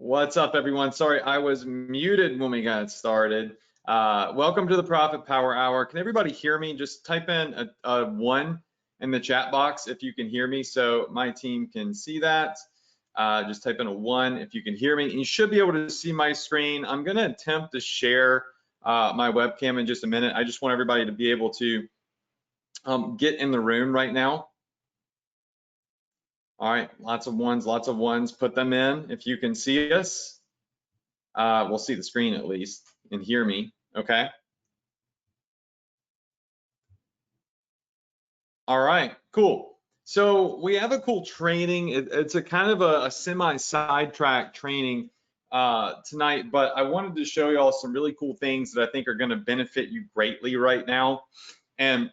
What's up, everyone? Sorry, I was muted when we got started. Welcome to the Profit Power Hour. Can everybody hear me? Just type in a 1 in the chat box if you can hear me so my team can see that. Just type in a 1 if you can hear me. And you should be able to see my screen. I'm going to attempt to share my webcam in just a minute. I just want everybody to be able to get in the room right now. All right, lots of ones, put them in. If you can see us, we'll see the screen at least and hear me, okay? All right, cool. So we have a cool training. It's a kind of a semi-sidetrack training tonight, but I wanted to show y'all some really cool things that I think are gonna benefit you greatly right now. And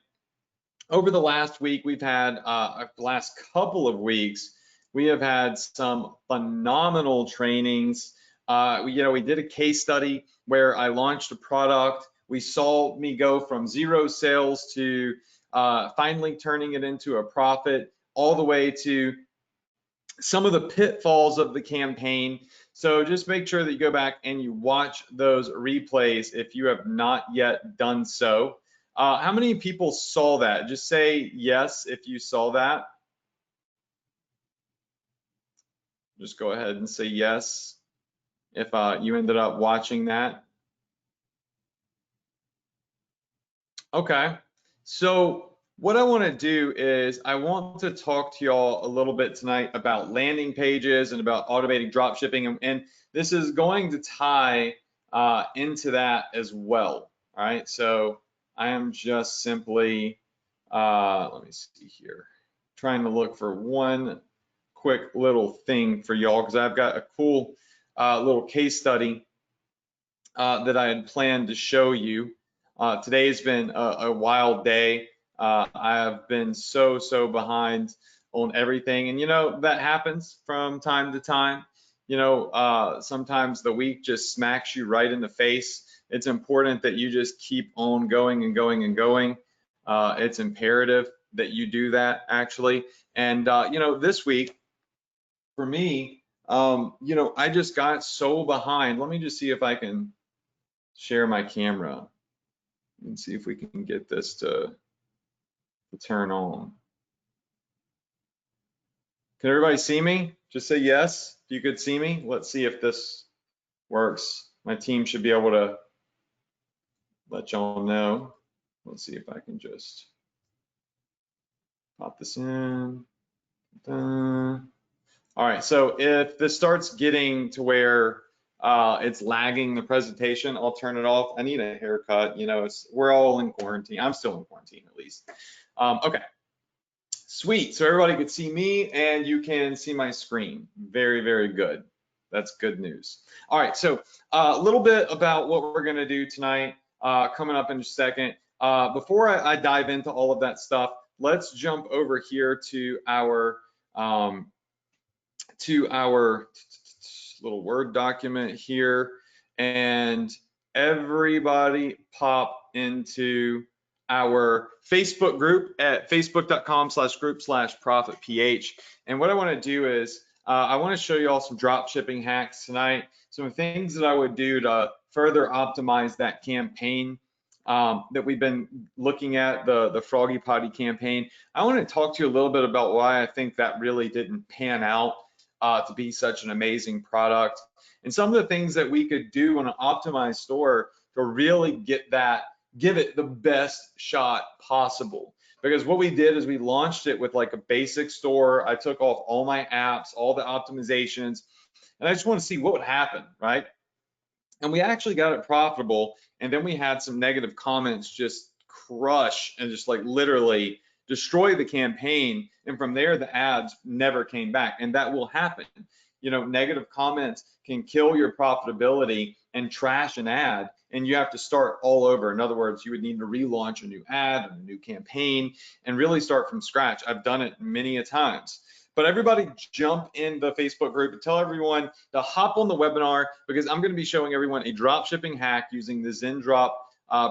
over the last week, we've had, the last couple of weeks, we have had some phenomenal trainings. We did a case study where I launched a product. We saw me go from 0 sales to finally turning it into a profit, all the way to some of the pitfalls of the campaign. So just make sure that you go back and you watch those replays if you have not yet done so. How many people saw that? Just say yes if you saw that. Just go ahead and say yes if you ended up watching that. Okay, so what I want to do is I want to talk to y'all a little bit tonight about landing pages and about automating drop shipping, and this is going to tie into that as well. All right, so I am just simply, let me see here, trying to look for one quick little thing for y'all because I've got a cool little case study that I had planned to show you. Today's been a wild day. I have been so behind on everything, and that happens from time to time. Sometimes the week just smacks you right in the face. It's important that you just keep on going and going and going. It's imperative that you do that, actually. And this week for me, I just got so behind. Let me just see if I can share my camera and see if we can get this to turn on. Can everybody see me? Just say yes if you could see me. Let's see if this works. My team should be able to let y'all know. Let's see if I can just pop this in. All right, so if this starts getting to where it's lagging the presentation, I'll turn it off. I need a haircut. We're all in quarantine. I'm still in quarantine at least. Okay, sweet. So everybody can see me and you can see my screen. Very good. That's good news. All right, so a little bit about what we're gonna do tonight, coming up in a second. Before I dive into all of that stuff, let's jump over here to our little Word document here, and everybody pop into our Facebook group at facebook.com/group/profitph. And what I want to do is I want to show you all some drop shipping hacks tonight, some things that I would do to further optimize that campaign that we've been looking at, the Froggy Potty campaign. I want to talk to you a little bit about why I think that really didn't pan out to be such an amazing product, and some of the things that we could do on an optimized store to really give it the best shot possible. Because what we did is we launched it with like a basic store. I took off all my apps, all the optimizations, and I just want to see what would happen, right? And we actually got it profitable, and then we had some negative comments just crush and just like literally destroy the campaign, and from there the ads never came back. And that will happen. Negative comments can kill your profitability and trash an ad, and you have to start all over. In other words, you would need to relaunch a new ad and a new campaign and really start from scratch. I've done it many a times. But everybody jump in the Facebook group and tell everyone to hop on the webinar, because I'm going to be showing everyone a drop shipping hack using the Zendrop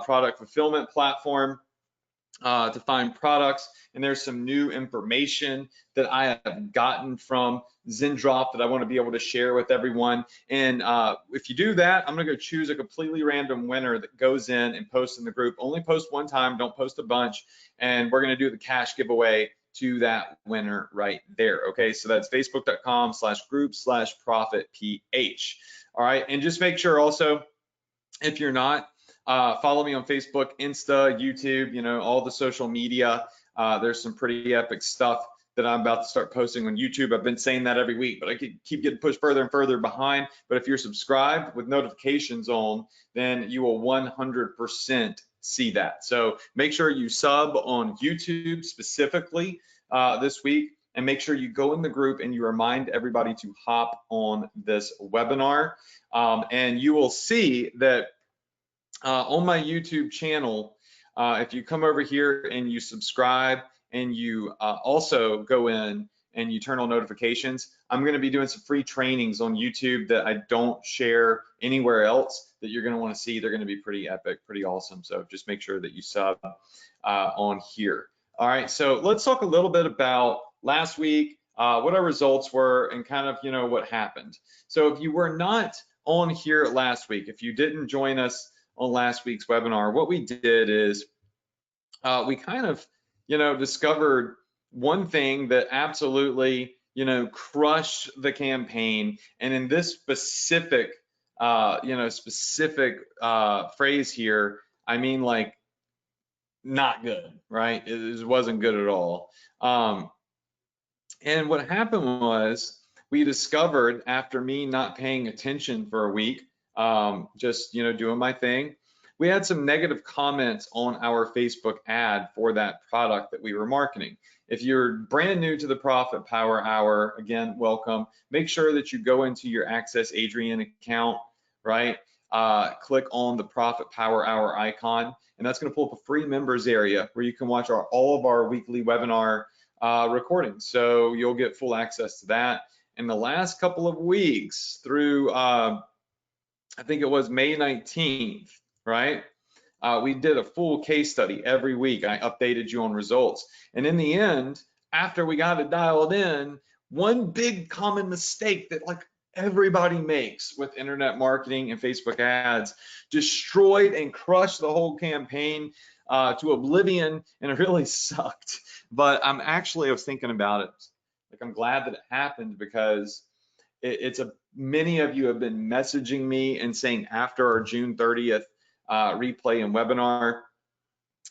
product fulfillment platform. to find products. And there's some new information that I have gotten from Zendrop that I want to be able to share with everyone. And if you do that, I'm going to go choose a completely random winner that goes in and posts in the group. Only post one time, don't post a bunch. And we're going to do the cash giveaway to that winner right there. Okay, so that's facebook.com/group/profitph. All right, and just make sure also, if you're not, follow me on Facebook, Insta, YouTube, all the social media. There's some pretty epic stuff that I'm about to start posting on YouTube. I've been saying that every week, but I keep getting pushed further and further behind. But if you're subscribed with notifications on, then you will 100% see that. So make sure you sub on YouTube specifically this week, and make sure you go in the group and you remind everybody to hop on this webinar. And you will see that on my YouTube channel, if you come over here and you subscribe and you also go in and you turn on notifications, I'm going to be doing some free trainings on YouTube that I don't share anywhere else that you're going to want to see. They're going to be pretty epic, pretty awesome. So just make sure that you sub on here. All right, so let's talk a little bit about last week, what our results were, and kind of, what happened. So if you were not on here last week, if you didn't join us on last week's webinar, what we did is we kind of, discovered one thing that absolutely, crushed the campaign. And in this specific, phrase here, I mean, like, not good, right? It wasn't good at all. And what happened was we discovered, after me not paying attention for a week, just doing my thing, we had some negative comments on our Facebook ad for that product that we were marketing. If you're brand new to the Profit Power Hour, again, welcome. Make sure that you go into your Access Adrian account, right? Click on the Profit Power Hour icon, and that's going to pull up a free members area where you can watch all of our weekly webinar recordings. So you'll get full access to that. In the last couple of weeks through, I think it was May 19th, right? We did a full case study every week. I updated you on results. And in the end, after we got it dialed in, one big common mistake that everybody makes with internet marketing and Facebook ads destroyed and crushed the whole campaign to oblivion, and it really sucked. But I was thinking about it. I'm glad that it happened, because many of you have been messaging me and saying after our June 30th replay and webinar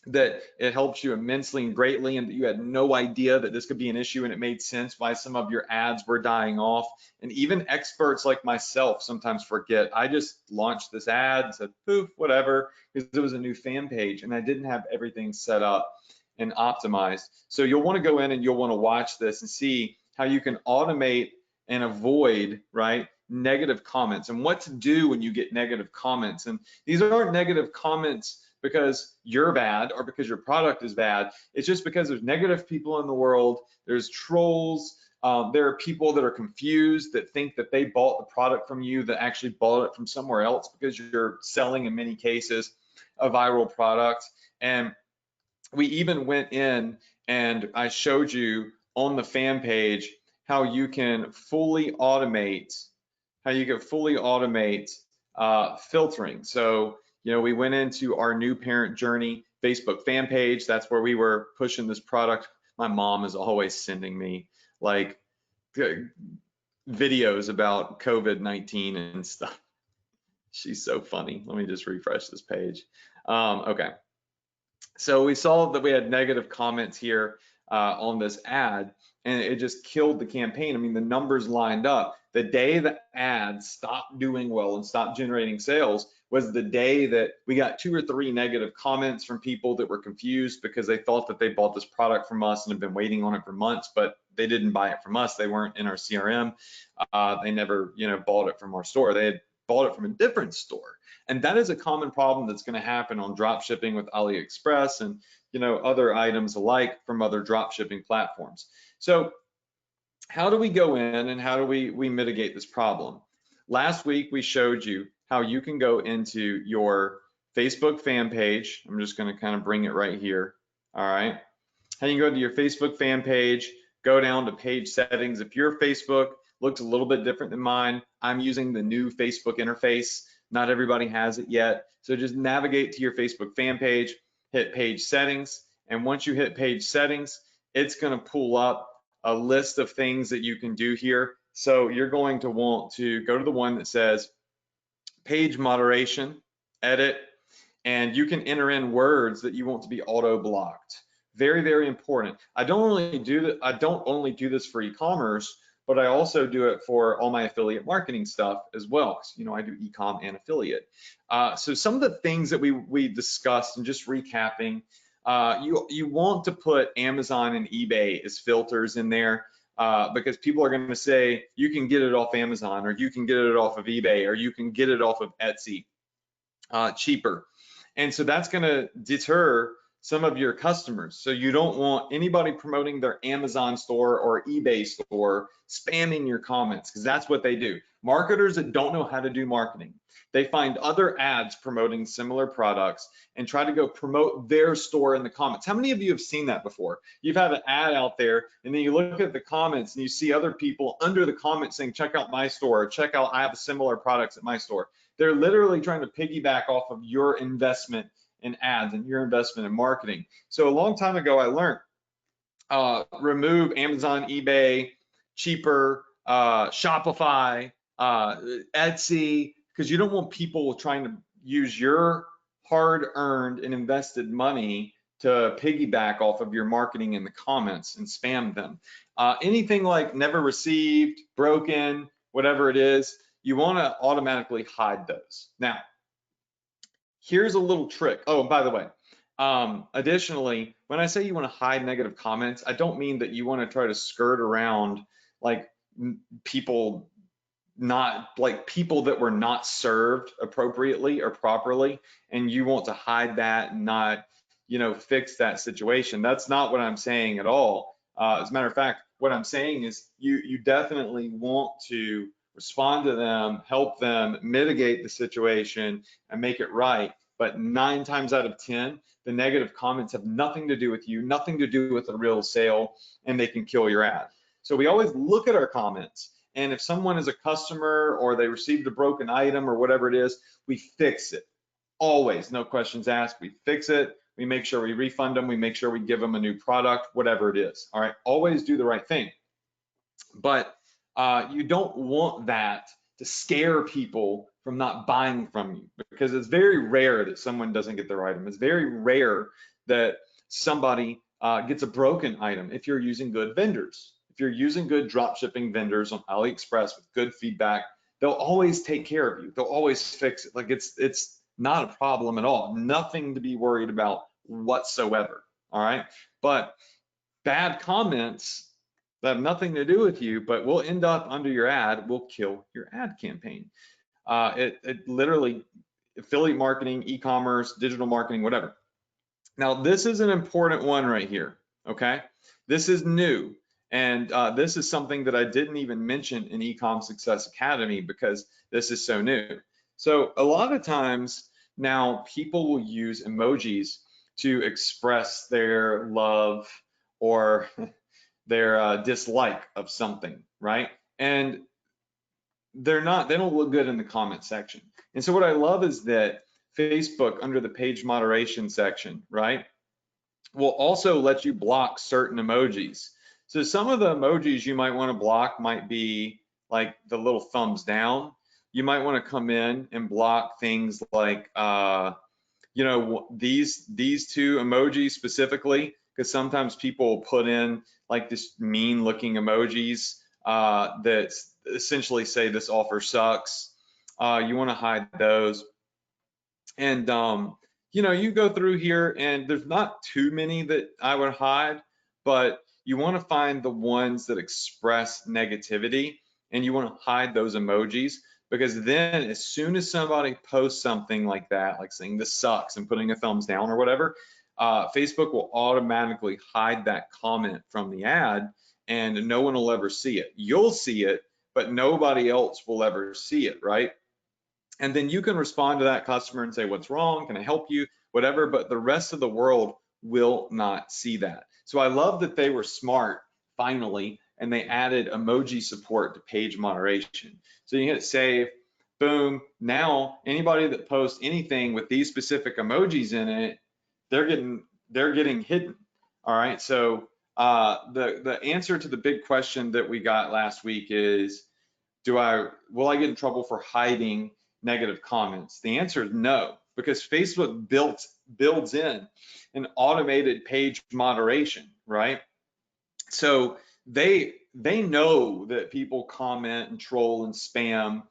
that it helps you immensely and greatly, and that you had no idea that this could be an issue, and it made sense why some of your ads were dying off. And even experts like myself sometimes forget. I just launched this ad, said poof, whatever, because it was a new fan page and I didn't have everything set up and optimized. So you'll want to go in and you'll want to watch this and see how you can automate and avoid, right, negative comments, and what to do when you get negative comments. And these aren't negative comments because you're bad or because your product is bad. It's just because there's negative people in the world. There's trolls. There are people that are confused, that think that they bought the product from you that actually bought it from somewhere else, because you're selling, in many cases, a viral product. And we even went in and I showed you on the fan page how you can fully automate filtering. So, we went into our new parent journey Facebook fan page. That's where we were pushing this product. My mom is always sending me videos about COVID-19 and stuff. She's so funny. Let me just refresh this page. Okay. So we saw that we had negative comments here on this ad, and it just killed the campaign. I mean, the numbers lined up. The day the ad stopped doing well and stopped generating sales was the day that we got 2 or 3 negative comments from people that were confused because they thought that they bought this product from us and have been waiting on it for months, but they didn't buy it from us. They weren't in our CRM. They never, bought it from our store. They had bought it from a different store. And that is a common problem that's going to happen on drop shipping with AliExpress and other items alike from other drop shipping platforms. So how do we go in and how do we mitigate this problem? Last week we showed you how you can go into your Facebook fan page. I'm just going to kind of bring it right here. all right? And you can go to your Facebook fan page, go down to page settings. If your Facebook looks a little bit different than mine, I'm using the new Facebook interface. Not everybody has it yet. So just navigate to your Facebook fan page, hit page settings. And once you hit page settings, it's gonna pull up a list of things that you can do here. So you're going to want to go to the one that says page moderation, edit, and you can enter in words that you want to be auto blocked. Very, very important. I don't only do this for e-commerce, but I also do it for all my affiliate marketing stuff as well. You know, I do e-com and affiliate. So some of the things that we discussed, and just recapping, you want to put Amazon and eBay as filters in there. Because people are going to say you can get it off Amazon, or you can get it off of eBay, or you can get it off of Etsy cheaper. And so that's going to deter some of your customers. So you don't want anybody promoting their Amazon store or eBay store spamming your comments, because that's what they do. Marketers that don't know how to do marketing, they find other ads promoting similar products and try to go promote their store in the comments. How many of you have seen that before? You've had an ad out there, and then you look at the comments and you see other people under the comments saying, check out my store, check out, I have similar products at my store. They're literally trying to piggyback off of your investment in ads and your investment in marketing. So a long time ago, I learned remove Amazon, eBay, cheaper, Shopify, Etsy, because you don't want people trying to use your hard-earned and invested money to piggyback off of your marketing in the comments and spam them. Anything like never received, broken, whatever it is, you want to automatically hide those. Now, here's a little trick. Oh, and by the way, additionally, when I say you want to hide negative comments, I don't mean that you want to try to skirt around like people that were not served appropriately or properly, and you want to hide that and not, you know, fix that situation. That's not what I'm saying at all. As a matter of fact, what I'm saying is you definitely want to respond to them, help them mitigate the situation and make it right. But 9 times out of 10, the negative comments have nothing to do with you, nothing to do with a real sale, and they can kill your ad. So we always look at our comments, and if someone is a customer or they received a broken item or whatever it is, we fix it. Always, no questions asked, we fix it. We make sure we refund them, we make sure we give them a new product, whatever it is. All right, always do the right thing. But you don't want that to scare people from not buying from you, because it's very rare that someone doesn't get their item. It's very rare that somebody gets a broken item if you're using good vendors. If you're using good dropshipping vendors on AliExpress with good feedback, they'll always take care of you. They'll always fix it. Like it's not a problem at all. Nothing to be worried about whatsoever. All right. But bad comments that have nothing to do with you, but will end up under your ad, will kill your ad campaign. It literally, affiliate marketing, e-commerce, digital marketing, whatever. Now, this is an important one right here, okay? This is new, and this is something that I didn't even mention in Ecom Success Academy because this is so new. So a lot of times now people will use emojis to express their love or their dislike of something, right? And they don't look good in the comment section. And so what I love is that Facebook, under the page moderation section, right, will also let you block certain emojis. So some of the emojis you might want to block might be like the little thumbs down. You might want to come in and block things like, you know, these 2 emojis specifically, because sometimes people will put in like this mean looking emojis that essentially say this offer sucks. You want to hide those. And you know, you go through here and there's not too many that I would hide, but you want to find the ones that express negativity, and you want to hide those emojis, because then as soon as somebody posts something like that, like saying this sucks and putting a thumbs down or whatever, Facebook will automatically hide that comment from the ad, and no one will ever see it. You'll see it, but nobody else will ever see it, right? And then you can respond to that customer and say, what's wrong? Can I help you? Whatever, but the rest of the world will not see that. So I love that they were smart finally, and they added emoji support to page moderation. So you hit save, boom. Now anybody that posts anything with these specific emojis in it, they're getting hidden. All right. So the answer to the big question that we got last week is, will I get in trouble for hiding negative comments? The answer is no, because Facebook builds in an automated page moderation, right? So they know that people comment and troll and spam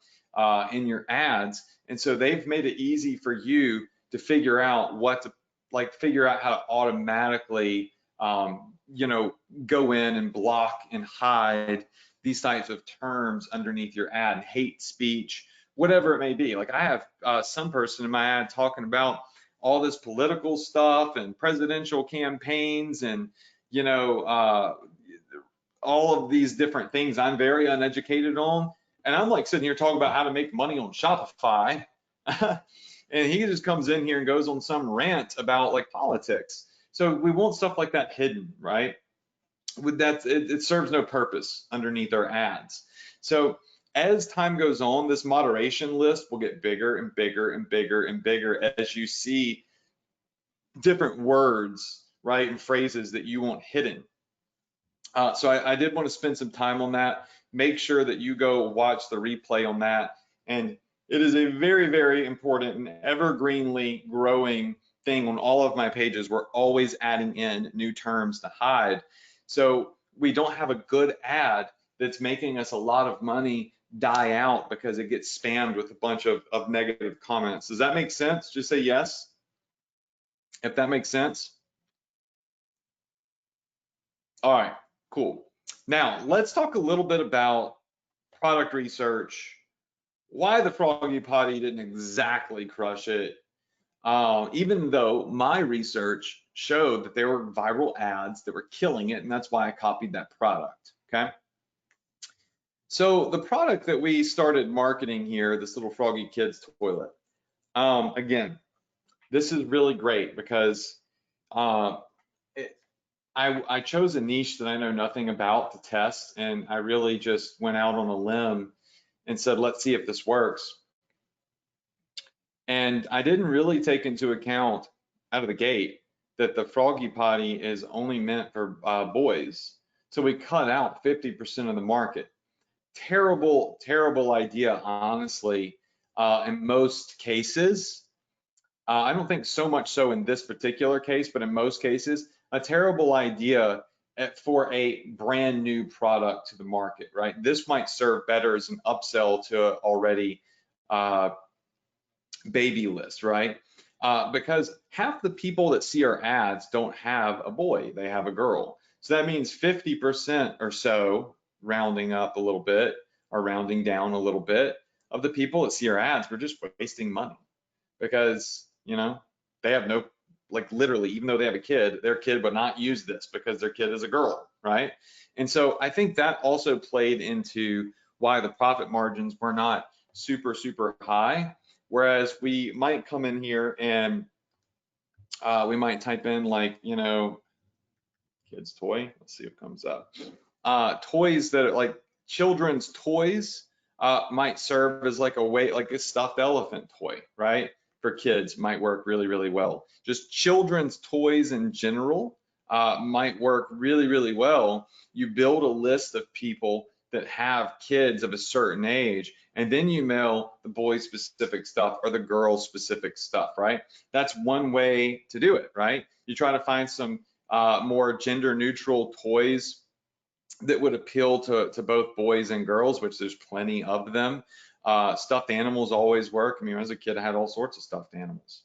in your ads, and so they've made it easy for you to figure out how to automatically go in and block and hide these types of terms underneath your ad, hate speech, whatever it may be. Like I have some person in my ad talking about all this political stuff and presidential campaigns and all of these different things I'm very uneducated on. And I'm like sitting here talking about how to make money on Shopify. And he just comes in here and goes on some rant about like politics. So we want stuff like that hidden, right? With that, it serves no purpose underneath our ads. So as time goes on, this moderation list will get bigger and bigger and bigger and bigger as you see different words, right, and phrases that you want hidden. So I did want to spend some time on that. Make sure that you go watch the replay on that. And it is a very, very important and evergreenly growing thing on all of my pages. We're always adding in new terms to hide. So we don't have a good ad that's making us a lot of money die out because it gets spammed with a bunch of negative comments. Does that make sense? Just say yes, if that makes sense. All right, cool. Now let's talk a little bit about product research, why the Froggy Potty didn't exactly crush it, even though my research showed that there were viral ads that were killing it, and that's why I copied that product, okay? So the product that we started marketing here, this little Froggy Kids toilet, again, this is really great because I chose a niche that I know nothing about to test, and I really just went out on a limb and said, let's see if this works. And I didn't really take into account out of the gate that the Froggy Potty is only meant for boys. So we cut out 50% of the market. Terrible, terrible idea, honestly, in most cases. I don't think so much so in this particular case, but in most cases, a terrible idea for a brand new product to the market, right? This might serve better as an upsell to already baby list, right? Because half the people that see our ads don't have a boy, they have a girl. So that means 50% or so, rounding up a little bit or rounding down a little bit, of the people that see our ads, we're just wasting money because, they have no, like literally, even though they have a kid, their kid would not use this because their kid is a girl, right? And so I think that also played into why the profit margins were not super, super high. Whereas we might come in here and we might type in like, kids toy. Let's see what comes up. Toys that are like children's toys might serve as like a stuffed elephant toy, right? For kids might work really, really well. Just children's toys in general might work really, really well. You build a list of people that have kids of a certain age, and then you mail the boy specific stuff or the girl specific stuff, right? That's one way to do it, right? You try to find some more gender neutral toys that would appeal to both boys and girls, which there's plenty of them. Stuffed animals always work. I mean, as a kid, I had all sorts of stuffed animals,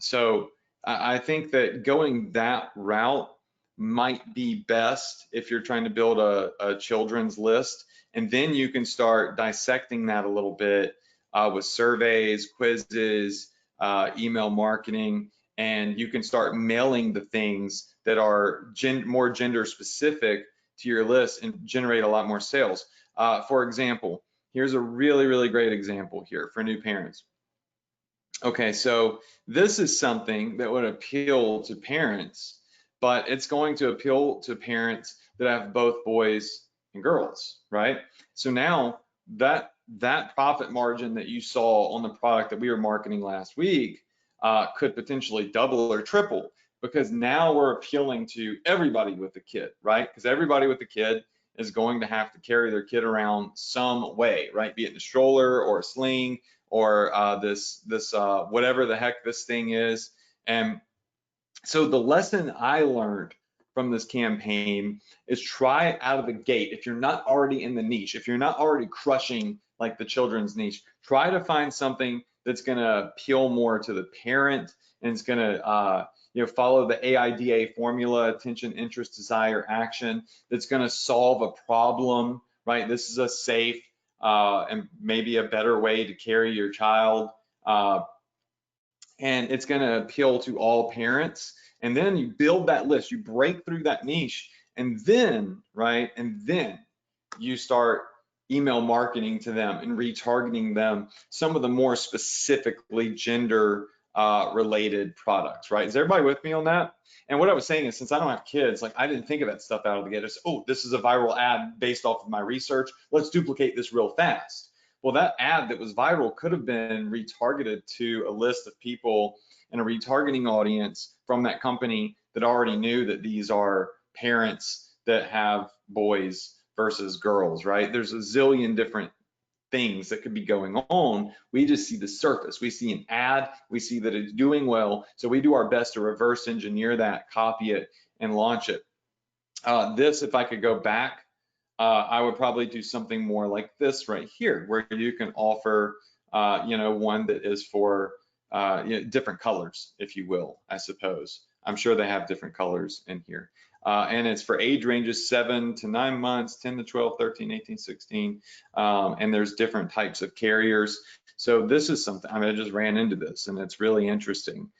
So I think that going that route might be best if you're trying to build a children's list. And then you can start dissecting that a little bit with surveys, quizzes, email marketing, and you can start mailing the things that are more gender specific to your list and generate a lot more sales. For example, here's a really, really great example here for new parents. Okay, so this is something that would appeal to parents, but it's going to appeal to parents that have both boys and girls, right? So now that profit margin that you saw on the product that we were marketing last week could potentially double or triple, because now we're appealing to everybody with a kid, right? Because everybody with a kid is going to have to carry their kid around some way, right? Be it in a stroller or a sling or this whatever the heck this thing is. And so the lesson I learned from this campaign is try out of the gate. If you're not already in the niche, if you're not already crushing like the children's niche, try to find something that's going to appeal more to the parent, and it's going to follow the AIDA formula: attention, interest, desire, action. That's going to solve a problem, right? This is a safe and maybe a better way to carry your child. And it's going to appeal to all parents. And then you build that list, you break through that niche, and then, right, and then you start email marketing to them and retargeting them some of the more specifically gender related products, right? Is everybody with me on that? And what I was saying is, since I don't have kids, like I didn't think of that stuff out of the gate. Just, oh, this is a viral ad based off of my research. Let's duplicate this real fast. Well, that ad that was viral could have been retargeted to a list of people and a retargeting audience from that company that already knew that these are parents that have boys versus girls, right? There's a zillion different things that could be going on. We just see the surface. We see an ad, we see that it's doing well, so we do our best to reverse engineer that, copy it, and launch it. This, if I could go back, I would probably do something more like this right here, where you can offer, one that is for different colors, if you will, I suppose. I'm sure they have different colors in here. And it's for age ranges 7 to 9 months, 10 to 12, 13, 18, 16. And there's different types of carriers. So this is something, I just ran into this and it's really interesting.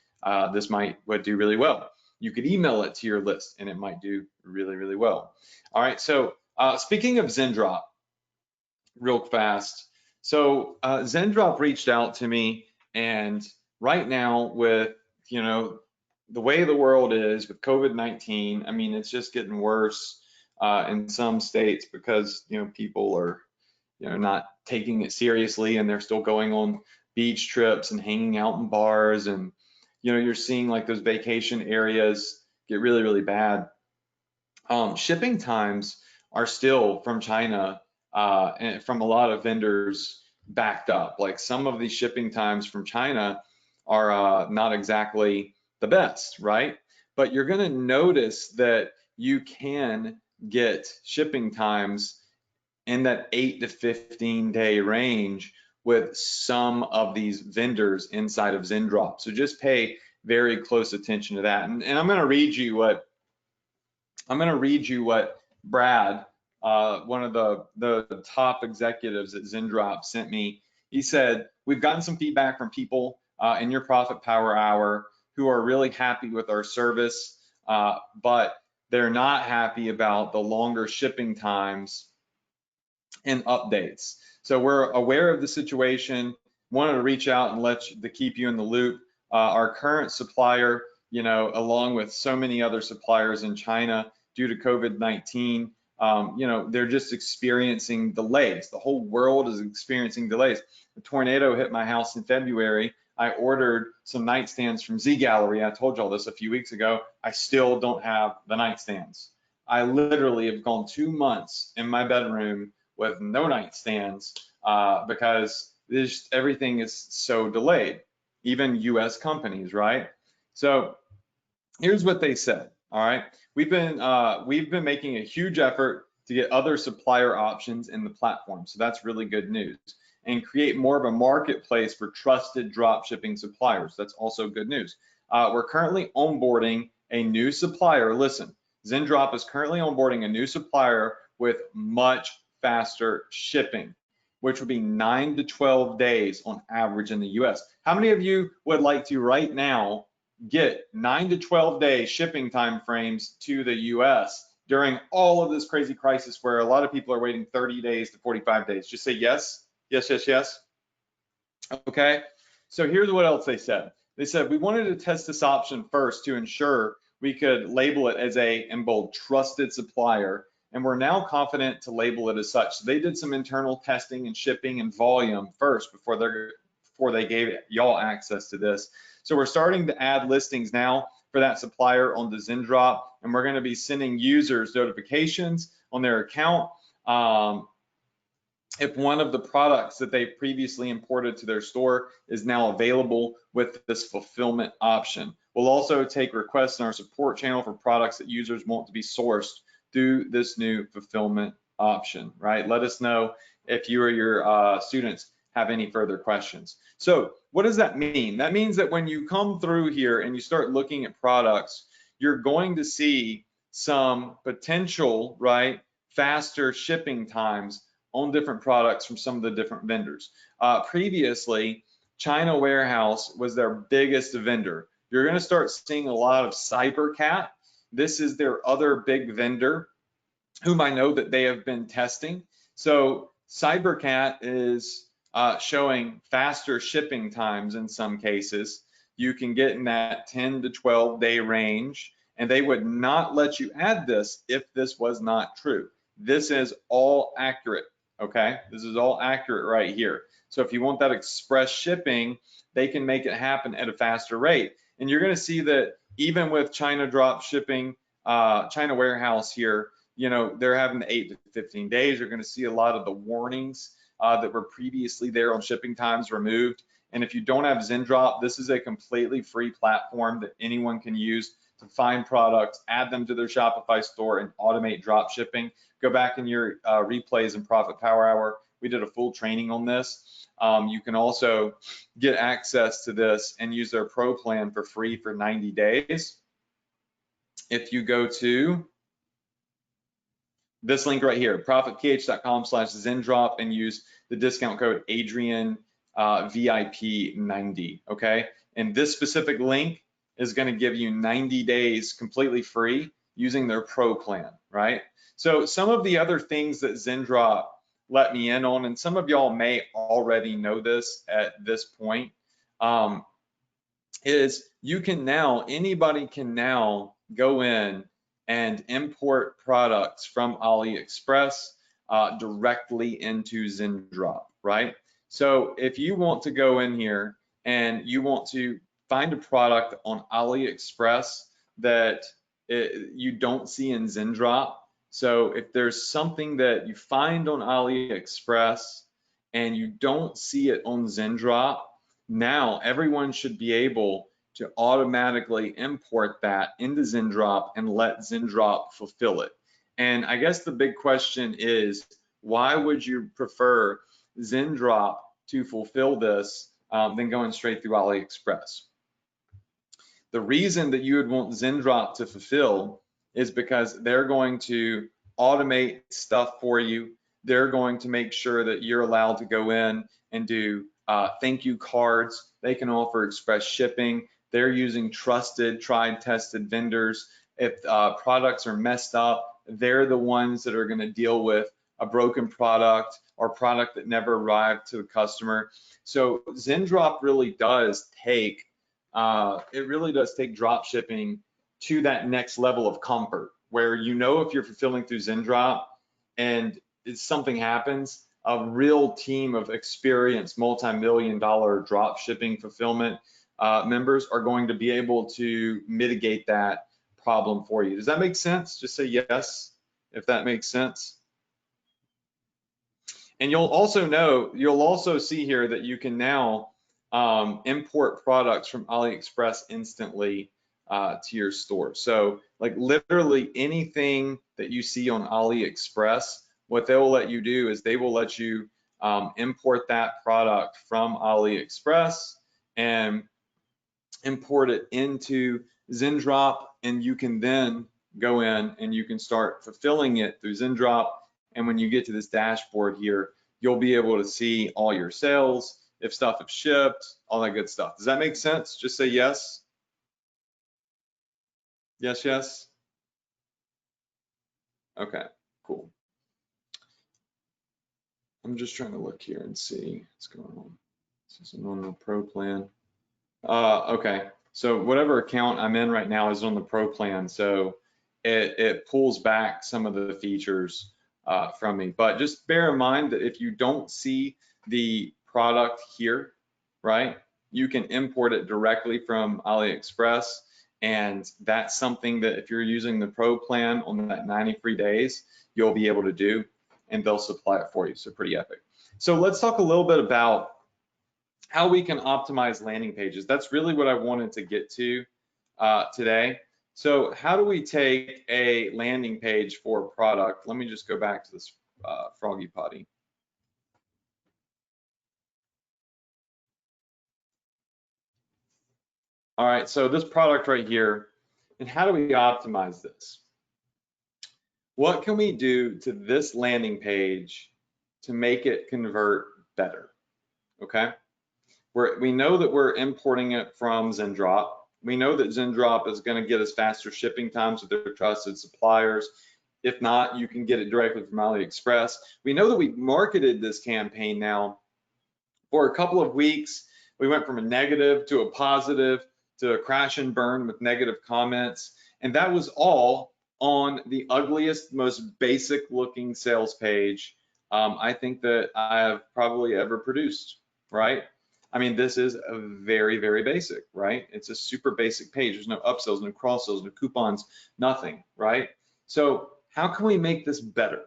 This would do really well. You could email it to your list and it might do really, really well. All right, so speaking of Zendrop, real fast. So Zendrop reached out to me, and right now with, the way the world is with COVID-19, I mean, it's just getting worse in some states because, people are, not taking it seriously, and they're still going on beach trips and hanging out in bars, and, you're seeing like those vacation areas get really, really bad. Shipping times are still from China and from a lot of vendors backed up. Like some of these shipping times from China are not exactly the best, right? But you're going to notice that you can get shipping times in that 8 to 15 day range with some of these vendors inside of Zendrop. So just pay very close attention to that. And I'm going to read you what Brad, one of the top executives at Zendrop, sent me. He said, we've gotten some feedback from people in your Profit Power Hour who are really happy with our service, but they're not happy about the longer shipping times and updates. So we're aware of the situation, wanted to reach out and keep you in the loop. Our current supplier, along with so many other suppliers in China, due to COVID-19, they're just experiencing delays. The whole world is experiencing delays. The tornado hit my house in February. I ordered some nightstands from Z Gallery. I told y'all this a few weeks ago. I still don't have the nightstands. I literally have gone 2 months in my bedroom with no nightstands because everything is so delayed, even US companies, right? So here's what they said. All right, we've been making a huge effort to get other supplier options in the platform, so that's really good news, and create more of a marketplace for trusted drop shipping suppliers. That's also good news. We're currently onboarding a new supplier. Listen, Zendrop is currently onboarding a new supplier with much faster shipping, which would be 9 to 12 days on average in the US. How many of you would like to right now get 9 to 12 day shipping time frames to the US during all of this crazy crisis where a lot of people are waiting 30 days to 45 days? Just say yes, yes, yes, yes. Okay, So here's what else they said. They said, we wanted to test this option first to ensure we could label it as a, in bold, trusted supplier, and we're now confident to label it as such. So they did some internal testing and shipping and volume first before they gave y'all access to this. So we're starting to add listings now for that supplier on the Zendrop, and we're going to be sending users notifications on their account if one of the products that they previously imported to their store is now available with this fulfillment option. We'll also take requests in our support channel for products that users want to be sourced through this new fulfillment option, right? Let us know if you or your students have any further questions. So what does that mean? That means that when you come through here and you start looking at products, you're going to see some potential, right, faster shipping times on different products from some of the different vendors. Previously, China Warehouse was their biggest vendor. You're going to start seeing a lot of Cybercat. This is their other big vendor, whom I know that they have been testing. So Cybercat is showing faster shipping times in some cases. You can get in that 10 to 12 day range, and they would not let you add this if this was not true. This is all accurate. Okay, this is all accurate right here. So if you want that express shipping, they can make it happen at a faster rate. And you're going to see that even with China drop shipping, China Warehouse here, you know, they're having the 8 to 15 days. You're going to see a lot of the warnings that were previously there on shipping times removed. And if you don't have Zendrop, this is a completely free platform that anyone can use to find products, add them to their Shopify store, and automate drop shipping. Go back in your replays and Profit Power Hour. We did a full training on this. You can also get access to this and use their pro plan for free for 90 days. If you go to this link right here, profitph.com/Zendrop, and use the discount code Adrian VIP90, okay? And this specific link is going to give you 90 days completely free using their pro plan, right? So some of the other things that Zendrop let me in on, and some of y'all may already know this at this point, is you can now, anybody can now go in and import products from AliExpress directly into Zendrop, right? So if you want to go in here and you want to find a product on AliExpress that you don't see in Zendrop, so if there's something that you find on AliExpress and you don't see it on Zendrop, now everyone should be able to automatically import that into Zendrop and let Zendrop fulfill it. And I guess the big question is, why would you prefer Zendrop to fulfill this than going straight through AliExpress? The reason that you would want Zendrop to fulfill is because they're going to automate stuff for you. They're going to make sure that you're allowed to go in and do thank you cards. They can offer express shipping. They're using trusted, tried, tested vendors. If products are messed up, they're the ones that are going to deal with a broken product or product that never arrived to the customer. So Zendrop really does take drop shipping to that next level of comfort, where you know if you're fulfilling through Zendrop and something happens, a real team of experienced multi-million-dollar drop shipping fulfillment members are going to be able to mitigate that problem for you. Does that make sense? Just say yes if that makes sense. And you'll also see here that you can now import products from AliExpress instantly to your store. So like literally anything that you see on AliExpress, what they will let you do is they will let you import that product from AliExpress and import it into Zendrop, and you can then go in and you can start fulfilling it through Zendrop. And when you get to this dashboard here, you'll be able to see all your sales, if stuff is shipped, all that good stuff. Does that make sense? Just say yes. Yes, yes. Okay, cool. I'm just trying to look here and see what's going on. This is on the pro plan. Okay, so whatever account I'm in right now is on the pro plan, so it pulls back some of the features from me. But just bear in mind that if you don't see the product here, right, you can import it directly from AliExpress, and that's something that if you're using the pro plan on that 90 free days, you'll be able to do, and they'll supply it for you. So pretty epic. So let's talk a little bit about how we can optimize landing pages. That's really what I wanted to get to today. So how do we take a landing page for a product? Let me just go back to this Froggy Potty. All right, so this product right here, and how do we optimize this? What can we do to this landing page to make it convert better? Okay, we know that we're importing it from Zendrop. We know that Zendrop is going to get us faster shipping times with their trusted suppliers. If not, you can get it directly from AliExpress. We know that we marketed this campaign now for a couple of weeks. We went from a negative to a positive to a crash and burn with negative comments. And that was all on the ugliest, most basic looking sales page I think that I have probably ever produced, right? I mean, this is a very, very basic, right? It's a super basic page. There's no upsells, no cross sells, no coupons, nothing, right? So how can we make this better,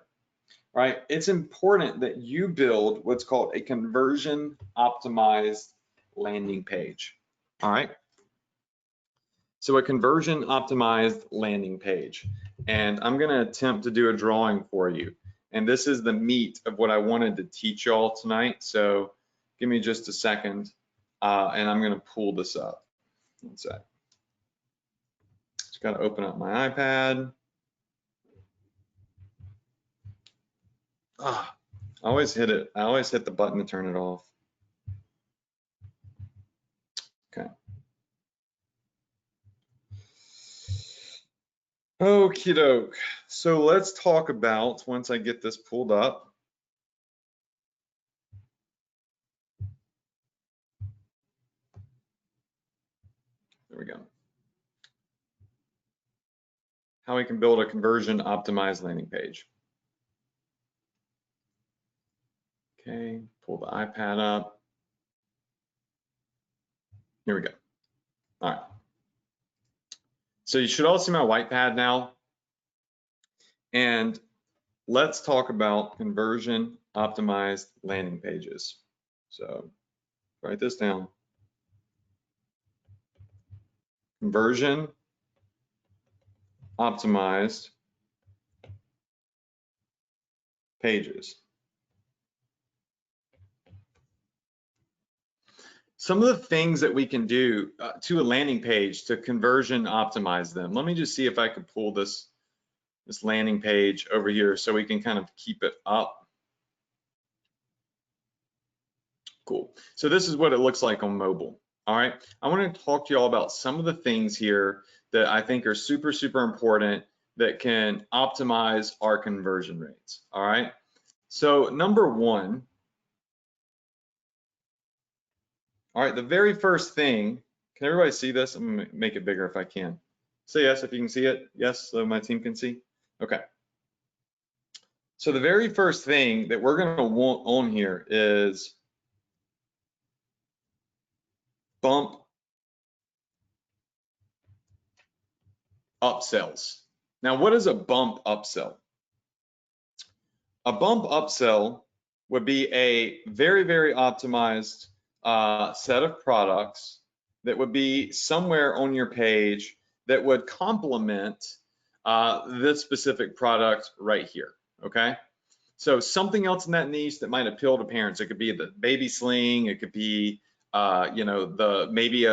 right? It's important that you build what's called a conversion optimized landing page, all right? So a conversion optimized landing page. And I'm gonna attempt to do a drawing for you. And this is the meat of what I wanted to teach y'all tonight. So give me just a second, and I'm gonna pull this up. One sec. Just gotta open up my iPad. I always hit it. I always hit the button to turn it off. Okay. Okie doke. So let's talk about, once I get this pulled up, there we go, how we can build a conversion optimized landing page. Okay, pull the iPad up. Here we go. All right. So you should all see my white pad now. And let's talk about conversion optimized landing pages. So write this down. Conversion optimized pages. Some of the things that we can do to a landing page to conversion optimize them. Let me just see if I can pull this landing page over here so we can kind of keep it up. Cool. So this is what it looks like on mobile. All right. I want to talk to you all about some of the things here that I think are super, super important that can optimize our conversion rates. All right. So number one, all right, the very first thing, can everybody see this? I'm gonna make it bigger if I can. Say yes if you can see it. Yes, so my team can see. Okay. So the very first thing that we're gonna want on here is bump upsells. Now, what is a bump upsell? A bump upsell would be a very, very optimized set of products that would be somewhere on your page that would complement this specific product right here, okay? So something else in that niche that might appeal to parents. It could be the baby sling, it could be you know, maybe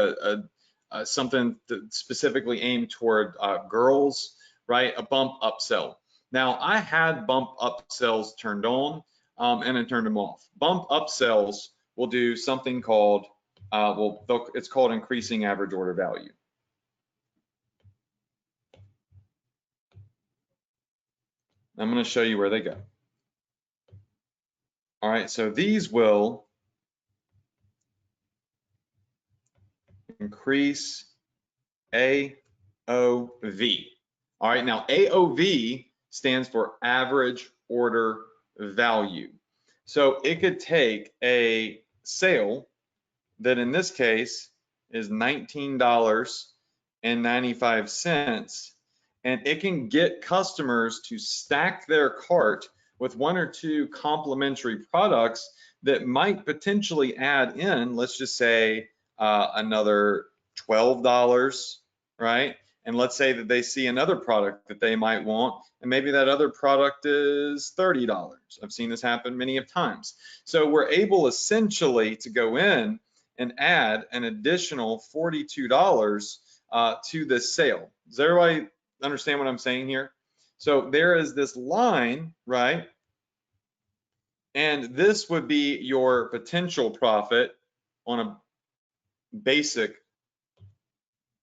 something specifically aimed toward girls, right? A bump upsell. Now, I had bump upsells turned on and I turned them off. Bump upsells will do something called, it's called increasing average order value. I'm going to show you where they go. All right, so these will increase AOV. All right, now AOV stands for average order value. So it could take a sale that in this case is $19.95, and it can get customers to stack their cart with one or two complementary products that might potentially add in, let's just say another $12, right? And let's say that they see another product that they might want, and maybe that other product is $30. I've seen this happen many of times. So we're able essentially to go in and add an additional $42 to this sale. Does everybody understand what I'm saying here? So there is this line, right? And this would be your potential profit on a basic,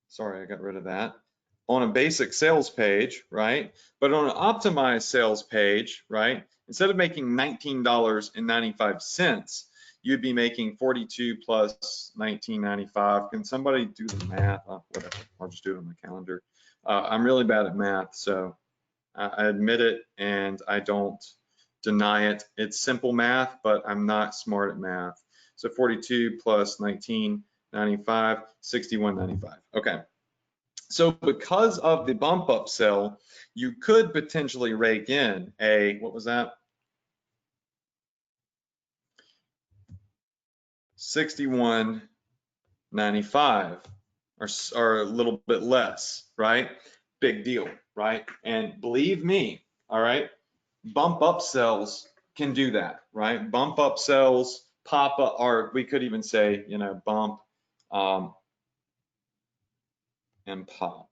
sorry, I got rid of that, on a basic sales page, right? But on an optimized sales page, right, instead of making $19.95, you'd be making 42 plus 19.95. Can somebody do the math? Oh, whatever, I'll just do it on my calendar. I'm really bad at math, so I admit it and I don't deny it. It's simple math, but I'm not smart at math. So 42 plus 19.95, 61.95. Okay. So because of the bump up sell, you could potentially rake in a, what was that? 61.95 or a little bit less, right? Big deal, right? And believe me, all right, bump up sells can do that, right? Bump up sells, pop up, or we could even say, you know, bump and pop.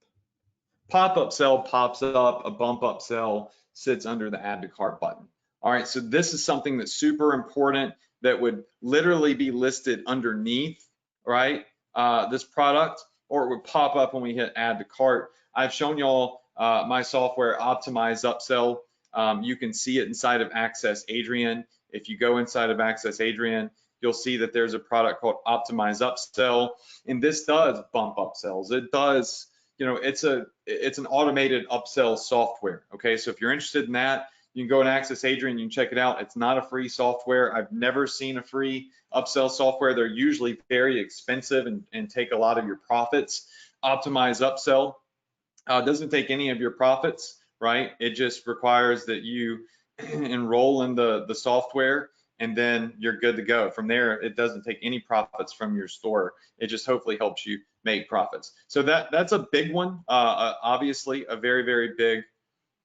Pop up sell pops up, a bump up sell sits under the add to cart button. All right, so this is something that's super important that would literally be listed underneath, right, this product, or it would pop up when we hit add to cart. I've shown y'all my software Optimize Upsell. You can see it inside of Access Adrian. If you go inside of Access Adrian, you'll see that there's a product called Optimize Upsell, and this does bump upsells. It does, you know, it's an automated upsell software. Okay, so if you're interested in that, you can go and Access Adrian, you can check it out. It's not a free software. I've never seen a free upsell software. They're usually very expensive and take a lot of your profits. Optimize Upsell doesn't take any of your profits, right? It just requires that you enroll in the software, and then you're good to go. From there, it doesn't take any profits from your store. It just hopefully helps you make profits. So that's a big one, obviously a very, very big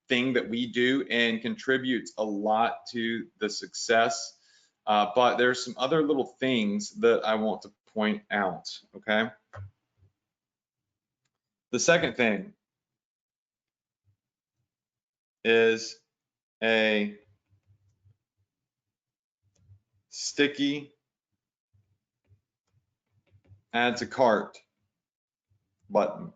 thing that we do and contributes a lot to the success. But there's some other little things that I want to point out, okay? The second thing is a sticky add to cart button.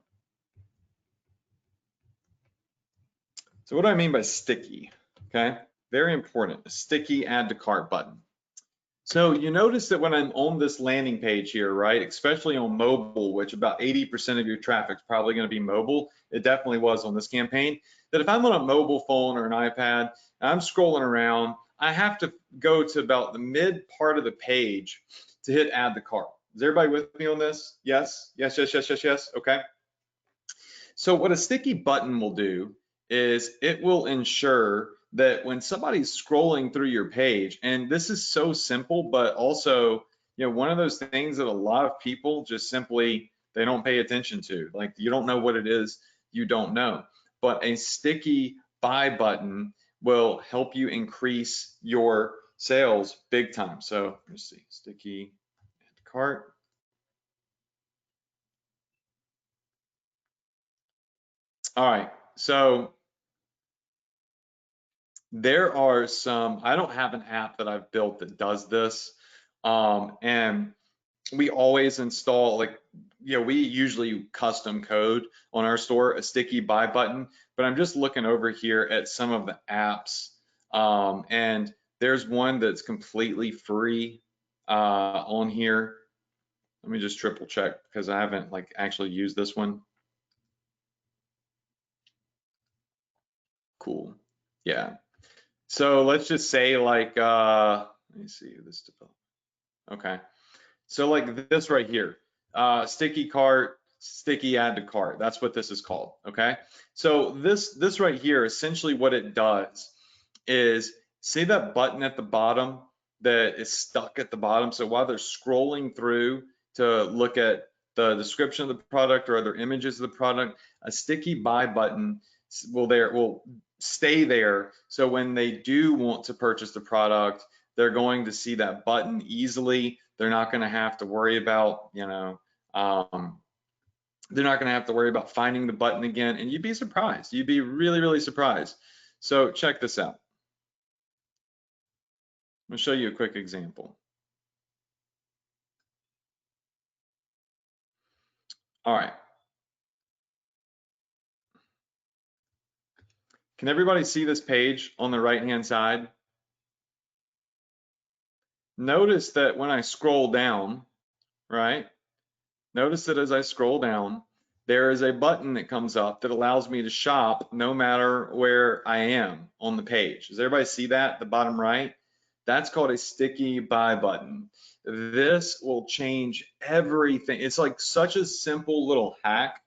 So what do I mean by sticky? Okay, very important, a sticky add to cart button. So you notice that when I'm on this landing page here, right, especially on mobile, which about 80% of your traffic is probably going to be mobile, it definitely was on this campaign, that if I'm on a mobile phone or an iPad, and I'm scrolling around, I have to go to about the mid part of the page to hit add to cart. Is everybody with me on this? Yes, yes, yes, yes, yes, yes, okay. So what a sticky button will do is it will ensure that when somebody's scrolling through your page, and this is so simple, but also, you know, one of those things that a lot of people just simply, they don't pay attention to. Like, you don't know what it is, you don't know. But a sticky buy button will help you increase your sales big time. So let's see, sticky add to cart. All right, so there are some, I don't have an app that I've built that does this. And we always install, like, you know, we usually custom code on our store a sticky buy button, but I'm just looking over here at some of the apps. And there's one that's completely free on here. Let me just triple check because I haven't like actually used this one. Cool. Yeah. So let's just say like, let me see this. Okay. So like this right here, sticky cart, sticky add to cart. That's what this is called. Okay. So this right here, essentially what it does is, see that button at the bottom that is stuck at the bottom. So while they're scrolling through to look at the description of the product or other images of the product, a sticky buy button will stay there. So when they do want to purchase the product, they're going to see that button easily. They're not going to have to worry about, they're not going to have to worry about finding the button again. And you'd be surprised. You'd be really, really surprised. So check this out. I'm going to show you a quick example. All right. Can everybody see this page on the right-hand side? Notice that when I scroll down, right? Notice that as I scroll down, there is a button that comes up that allows me to shop no matter where I am on the page. Does everybody see that, the bottom right? That's called a sticky buy button. This will change everything. It's like such a simple little hack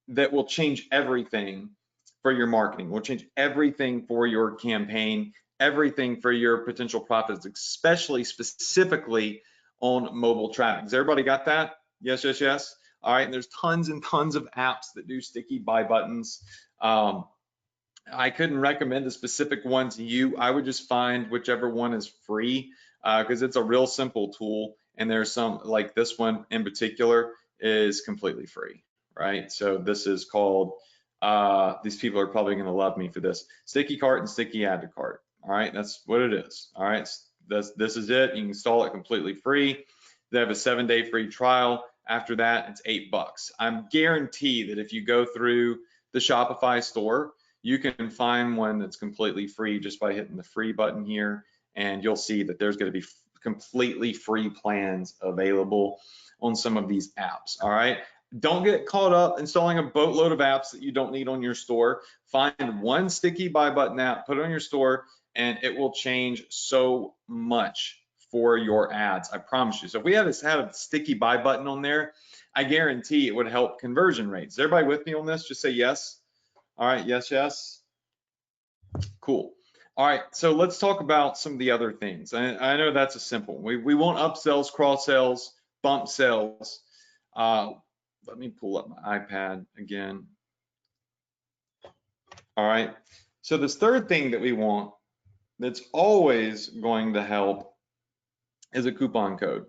that will change everything for your marketing, will change everything for your campaign, everything for your potential profits, especially specifically on mobile traffic. Has everybody got that? Yes, yes, yes. All right, and there's tons and tons of apps that do sticky buy buttons. I couldn't recommend a specific one to you. I would just find whichever one is free because it's a real simple tool. And there's some, like this one in particular, is completely free, right? So this is called, these people are probably going to love me for this, sticky cart and sticky add to cart. All right, that's what it is. All right, this is it. You can install it completely free. They have a 7-day free trial. After that, it's $8. I'm guaranteed that if you go through the Shopify store, you can find one that's completely free just by hitting the free button here, and you'll see that there's going to be completely free plans available on some of these apps. All right, don't get caught up installing a boatload of apps that you don't need on your store. Find one sticky buy button app, put it on your store, and it will change so much for your ads. I promise you. So if we had a sticky buy button on there, I guarantee it would help conversion rates. Is everybody with me on this? Just say yes. All right, yes, yes. Cool. All right, so let's talk about some of the other things. I know that's a simple. We want upsells, cross sells, bump sales. Let me pull up my iPad again. All right, so this third thing that we want that's always going to help is a coupon code.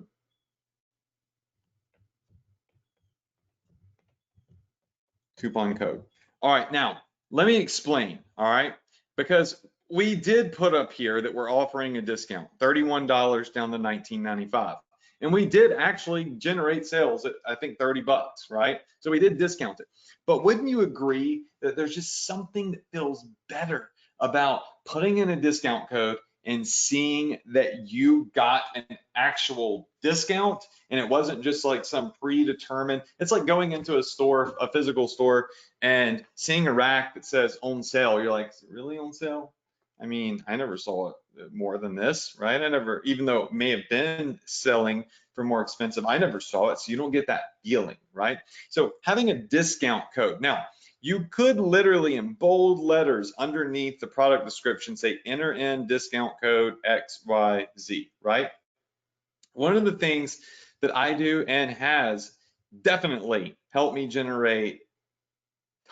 Coupon code. All right, now let me explain, all right? Because we did put up here that we're offering a discount, $31 down to $19.95. And we did actually generate sales at, I think, $30, right? So we did discount it. But wouldn't you agree that there's just something that feels better about putting in a discount code and seeing that you got an actual discount and it wasn't just like some predetermined, it's like going into a store, a physical store, and seeing a rack that says on sale. You're like, is it really on sale? I mean, I never saw it more than this, right? I never, even though it may have been selling for more expensive, I never saw it. So you don't get that feeling, right? So having a discount code. Now, you could literally in bold letters underneath the product description say enter in discount code XYZ, right? One of the things that I do and has definitely helped me generate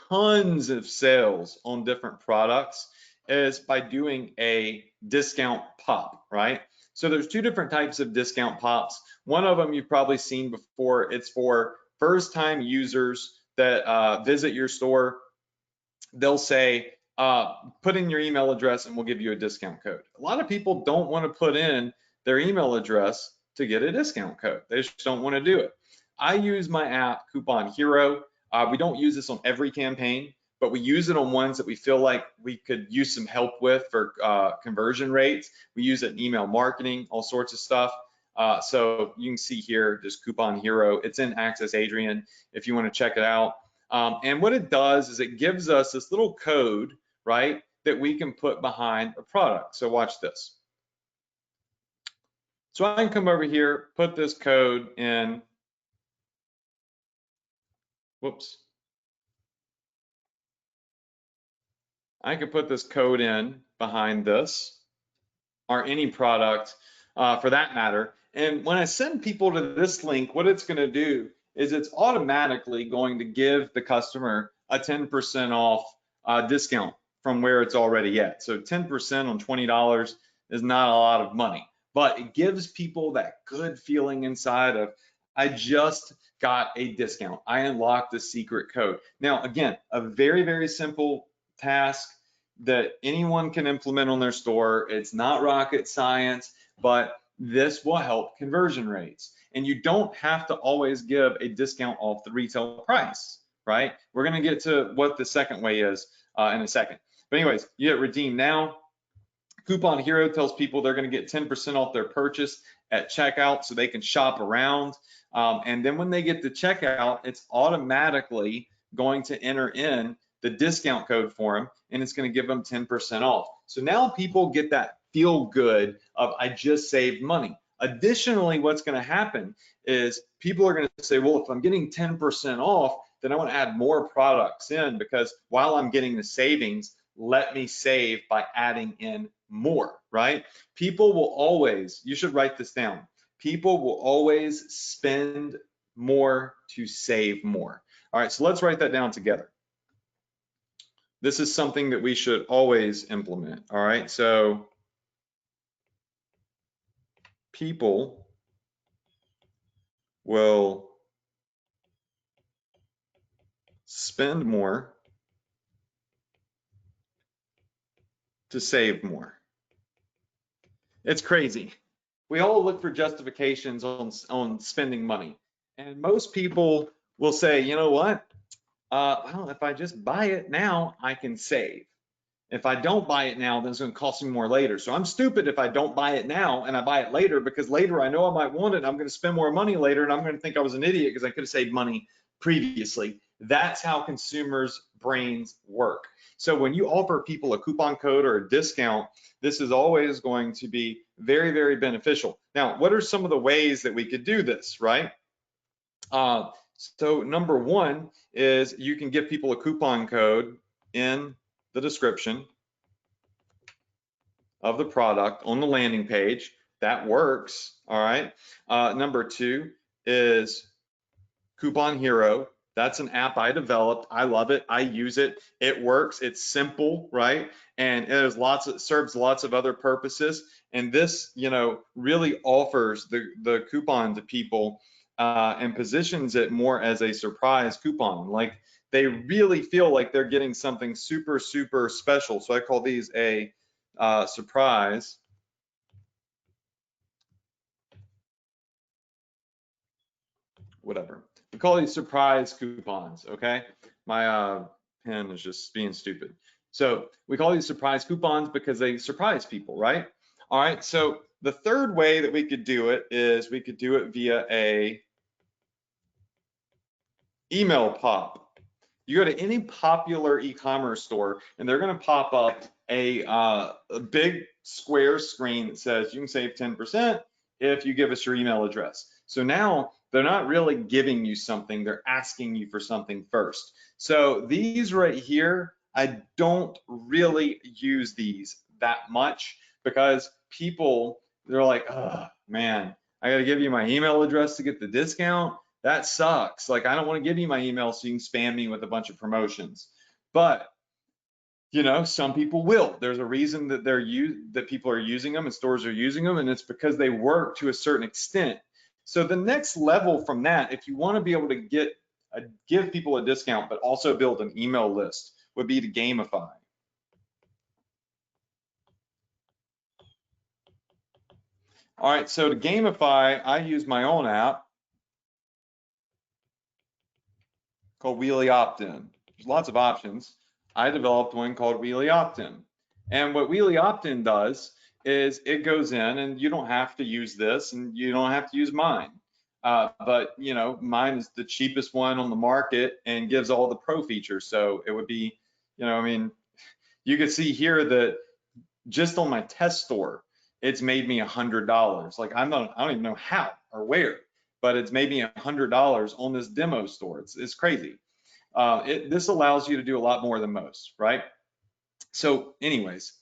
tons of sales on different products is by doing a discount pop, right? So there's two different types of discount pops. One of them you've probably seen before. It's for first-time users that visit your store. They'll say, put in your email address and we'll give you a discount code. A lot of people don't want to put in their email address to get a discount code. They just don't want to do it. I use my app, Coupon Hero. We don't use this on every campaign, but we use it on ones that we feel like we could use some help with for conversion rates. We use it in email marketing, all sorts of stuff. So you can see here, just Coupon Hero. It's in Access Adrian if you want to check it out. And what it does is it gives us this little code, right, that we can put behind a product. So watch this. So I can come over here, put this code in. Whoops. I could put this code in behind this, or any product for that matter. And when I send people to this link, what it's going to do is it's automatically going to give the customer a 10% off discount from where it's already at. So 10% on $20 is not a lot of money, but it gives people that good feeling inside of, I just got a discount. I unlocked the secret code. Now, again, a very, very simple task that anyone can implement on their store. It's not rocket science, but this will help conversion rates. And you don't have to always give a discount off the retail price, right? We're going to get to what the second way is in a second. But anyways, you hit redeem now. Coupon Hero tells people they're going to get 10% off their purchase at checkout so they can shop around. And then when they get to checkout, it's automatically going to enter in the discount code for them, and it's going to give them 10% off. So now people get that feel good of, I just saved money. Additionally, what's going to happen is people are going to say, well, if I'm getting 10% off, then I want to add more products in, because while I'm getting the savings, let me save by adding in more, right? People will always, you should write this down, people will always spend more to save more. All right, so let's write that down together. This is something that we should always implement. All right, so people will spend more to save more. It's crazy. We all look for justifications on spending money. And most people will say, you know what? Well, if I just buy it now, I can save. If I don't buy it now, then it's going to cost me more later. So I'm stupid if I don't buy it now and I buy it later, because later I know I might want it and I'm going to spend more money later, and I'm going to think I was an idiot because I could have saved money previously. That's how consumers' brains work. So when you offer people a coupon code or a discount, this is always going to be very, very beneficial. Now, what are some of the ways that we could do this, right? So number one is you can give people a coupon code in the description of the product on the landing page. That works, all right? Number two is Coupon Hero. That's an app I developed. I love it. I use it. It works. It's simple, right? And it serves lots of other purposes. And this, really offers the coupon to people and positions it more as a surprise coupon. Like, they really feel like they're getting something super, super special. So I call these a surprise whatever. We call these surprise coupons, okay? My pen is just being stupid. So we call these surprise coupons because they surprise people, right? All right, so the third way that we could do it is we could do it via a email pop. You go to any popular e-commerce store and they're gonna pop up a big square screen that says you can save 10% if you give us your email address. So now they're not really giving you something, they're asking you for something first. So these right here, I don't really use these that much, because people, they're like, oh man, I gotta give you my email address to get the discount. That sucks. Like, I don't want to give you my email so you can spam me with a bunch of promotions. But some people will. There's a reason that that people are using them and stores are using them, and it's because they work to a certain extent. So the next level from that, if you want to be able to give people a discount but also build an email list, would be to gamify. All right, so to gamify, I use my own app called Wheelie Opt-in. There's lots of options. I developed one called Wheelie Opt-in. And what Wheelie Opt-in does is it goes in, and you don't have to use this, and you don't have to use mine. But you know, mine is the cheapest one on the market and gives all the pro features. So it would be, you know, I mean, you could see here that just on my test store, it's made me $100. Like I don't even know how or where, but it's made me $100 on this demo store. It's crazy. This allows you to do a lot more than most, right? So anyways,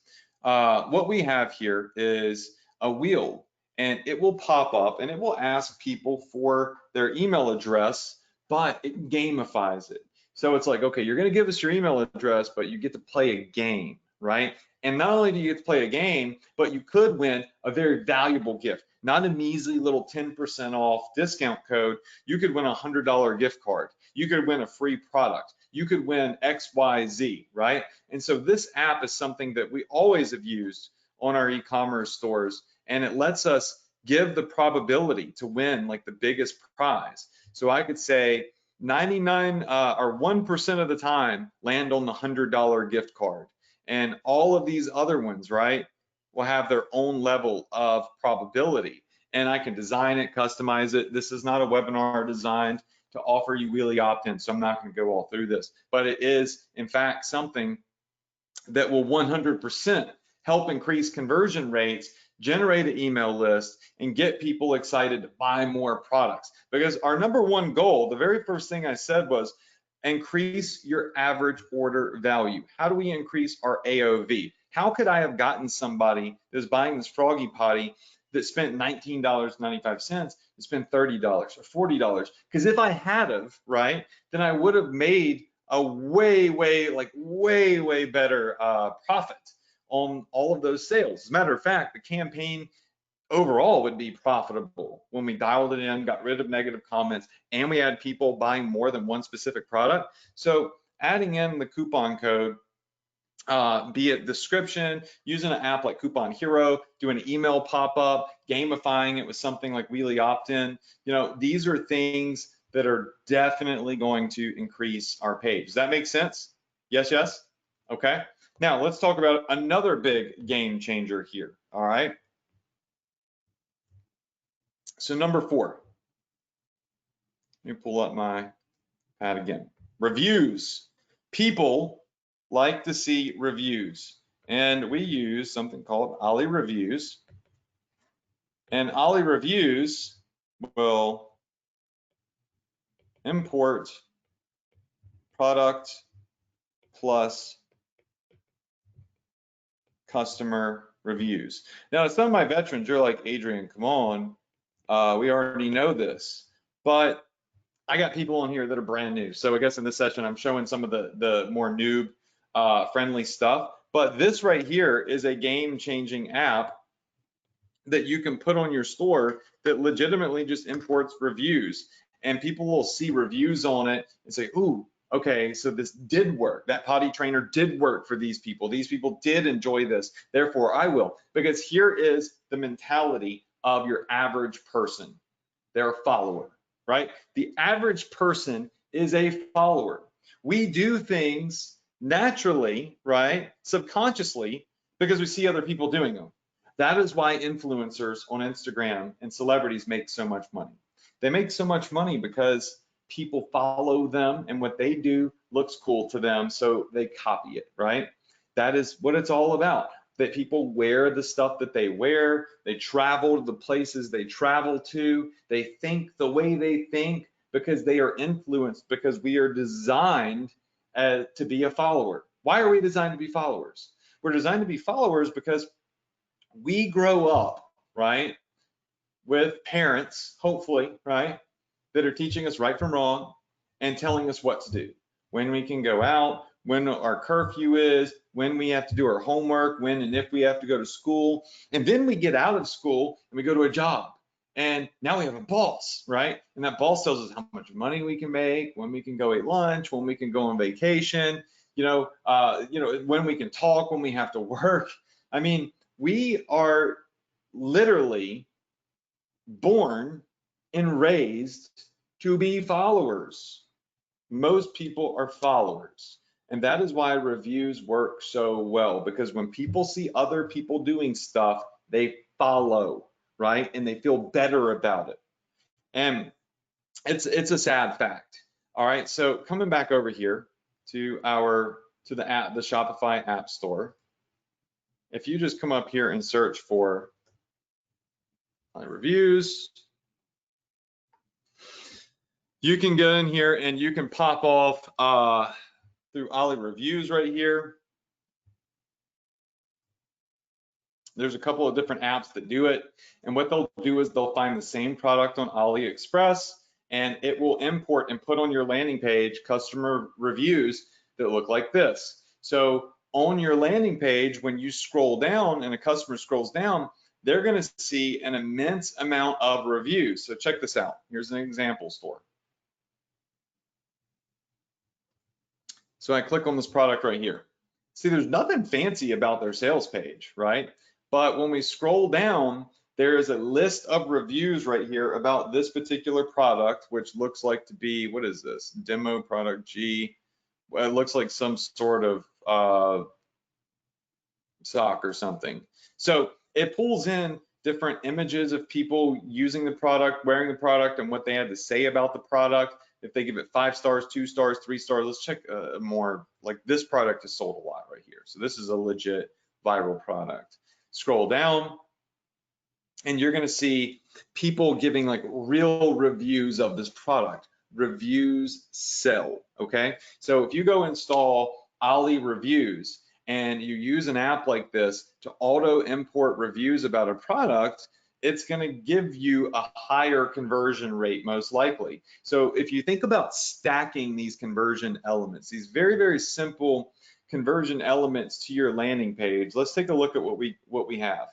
what we have here is a wheel, and it will pop up and it will ask people for their email address, but it gamifies it. So it's like, okay, you're going to give us your email address, but you get to play a game, right? And not only do you get to play a game, but you could win a very valuable gift, not a measly little 10% off discount code. You could win a $100 gift card. You could win a free product. You could win XYZ, right? And so this app is something that we always have used on our e-commerce stores, and it lets us give the probability to win like the biggest prize. So I could say 99 or 1% of the time land on the $100 gift card. And all of these other ones, right, will have their own level of probability. And I can design it, customize it. This is not a webinar designed to offer you wheelie opt-in, so I'm not going to go all through this. But it is, in fact, something that will 100% help increase conversion rates, generate an email list, and get people excited to buy more products. Because our number one goal, the very first thing I said was increase your average order value. How do we increase our AOV? How could I have gotten somebody that's buying this Froggy Potty that spent $19.95 to spend $30 or $40? Because if I had have, right, then I would have made a way better profit on all of those sales. As a matter of fact, the campaign overall would be profitable when we dialed it in, got rid of negative comments, and we had people buying more than one specific product. So adding in the coupon code, be it description, using an app like Coupon Hero, doing an email pop-up, gamifying it with something like Wheelie Opt-in, you know, these are things that are definitely going to increase our page. Does that make sense? Yes, yes? Okay. Now let's talk about another big game changer here, all right? So number 4, let me pull up my pad again. Reviews. People like to see reviews, and we use something called Ali Reviews. And Ali Reviews will import product plus customer reviews. Now, some of my veterans, you're like, Adrian, come on, we already know this, but I got people on here that are brand new. So I guess in this session, I'm showing some of the more noob friendly stuff. But this right here is a game-changing app that you can put on your store that legitimately just imports reviews. And people will see reviews on it and say, ooh, okay, so this did work. That potty trainer did work for these people. These people did enjoy this. Therefore, I will. Because here is the mentality of your average person. They're a follower, right? The average person is a follower. We do things naturally, right? Subconsciously, because we see other people doing them. That is why influencers on Instagram and celebrities make so much money. They make so much money because people follow them and what they do looks cool to them, so they copy it, right? That is what it's all about. That people wear the stuff that they wear, they travel to the places they travel to, they think the way they think because they are influenced, because we are designed to be a follower. Why are we designed to be followers? We're designed to be followers because we grow up, right, with parents, hopefully, right, that are teaching us right from wrong and telling us what to do, when we can go out, when our curfew is, when we have to do our homework, when and if we have to go to school. And then we get out of school and we go to a job. And now we have a boss, right? And that boss tells us how much money we can make, when we can go eat lunch, when we can go on vacation, when we can talk, when we have to work. I mean, we are literally born and raised to be followers. Most people are followers. And that is why reviews work so well, because when people see other people doing stuff, they follow, right? And they feel better about it. And it's a sad fact. All right, so coming back over here to the app, the Shopify App Store, if you just come up here and search for my reviews, you can go in here and you can pop off through Ali Reviews right here. There's a couple of different apps that do it. And what they'll do is they'll find the same product on AliExpress and it will import and put on your landing page customer reviews that look like this. So on your landing page, when you scroll down and a customer scrolls down, they're going to see an immense amount of reviews. So check this out. Here's an example store. So I click on this product right here. See, there's nothing fancy about their sales page, right? But when we scroll down, there is a list of reviews right here about this particular product, which looks like to be, what is this? Demo product G. Well, it looks like some sort of sock or something. So it pulls in different images of people using the product, wearing the product, and what they had to say about the product. If they give it 5 stars, 2 stars, 3 stars, let's check more. Like this product is sold a lot right here. So this is a legit viral product. Scroll down and you're gonna see people giving like real reviews of this product. Reviews sell, okay? So if you go install Ali Reviews and you use an app like this to auto import reviews about a product, it's going to give you a higher conversion rate most likely. So if you think about stacking these conversion elements, these very, very simple conversion elements to your landing page, let's take a look at what we have.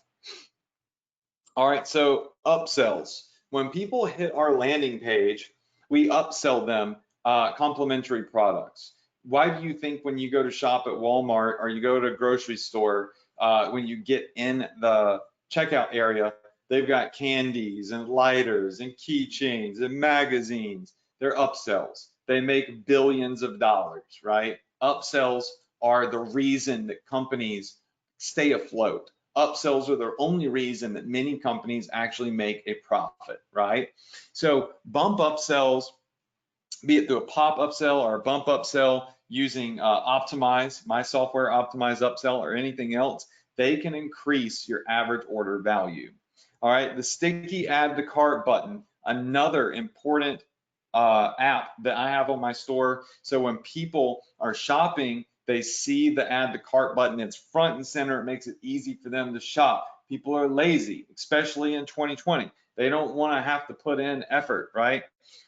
All right, so upsells. When people hit our landing page, we upsell them complimentary products. Why do you think when you go to shop at Walmart or you go to a grocery store, when you get in the checkout area, they've got candies and lighters and keychains and magazines? They're upsells. They make billions of dollars, right? Upsells are the reason that companies stay afloat. Upsells are the only reason that many companies actually make a profit, right? So bump upsells, be it through a pop upsell or a bump upsell using Optimize, my software Optimize upsell or anything else, they can increase your average order value. All right, the sticky add to cart button, another important app that I have on my store. So when people are shopping, they see the add to cart button, it's front and center, it makes it easy for them to shop. People are lazy, especially in 2020. They don't want to have to put in effort, right?